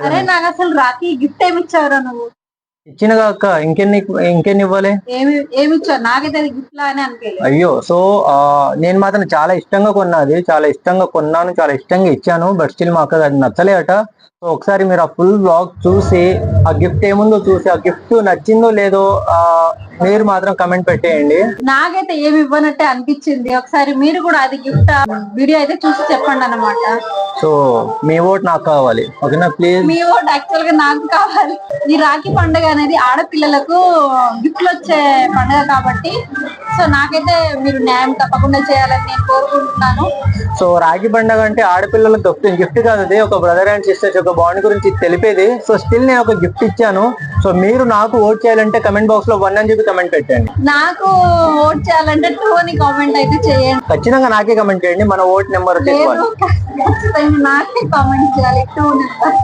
అరే నాకు అసలు రాఖీ గిఫ్ట్ ఏమి ఇచ్చావురా నువ్వు? ఇచ్చినగా అక్క, ఇంకెన్ని ఇవ్వాలి? ఏమి ఇచ్చావు? నాకైతే అది గిఫ్ట్ లానే అనిపించలేదు. అయ్యో, సో నేను మాత్రం చాలా ఇష్టంగా కొన్నది, చాలా ఇష్టంగా కొన్నాను, చాలా ఇష్టంగా ఇచ్చాను. బట్ స్టిల్ మా అక్క అది నచ్చలేట. సో ఒకసారి మీరు ఆ ఫుల్ బ్లాగ్ చూసి ఆ గిఫ్ట్ ఏముందో చూసి ఆ గిఫ్ట్ నచ్చిందో లేదో మీరు మాత్రం కమెంట్ పెట్టేయండి. నాకైతే ఏమి ఇవ్వనట్టే అనిపించింది. ఒకసారి మీరు కూడా అది గిఫ్ట్ వీడియో అయితే చూసి చెప్పండి అన్నమాట. సో మీ ఓట్ నాకు కావాలి, ఓకేనా? ప్లీజ్ మీ ఓట్ యాక్చువల్ గా నాకు కావాలి. ఈ రాఖీ పండుగ అనేది ఆడపిల్లలకు గిఫ్ట్లు వచ్చే పండుగ కాబట్టి సో నాకైతే మీరు న్యాయం తప్పకుండా చేయాలని నేను కోరుకుంటున్నాను. సో రాఖీ పండుగ అంటే ఆడపిల్లలకు గిఫ్ట్ కాదు, అది ఒక బ్రదర్ అండ్ సిస్టర్స్ యొక్క బాండ్ గురించి తెలిపేది. సో స్టిల్ నేను ఒక గిఫ్ట్ ఇచ్చాను. సో మీరు నాకు ఓట్ చేయాలంటే కమెంట్ బాక్స్ లో 1 అని చెప్పి కమెంట్ పెట్టండి. నాకు ఓట్ చేయాలంటే 2 అని కామెంట్ అయితే చేయండి. ఖచ్చితంగా నాకే కమెంట్ చేయండి. మన ఓట్ నెంబర్ ఖచ్చితంగా నాకే కామెంట్ చేయాలి 2 నెంబర్.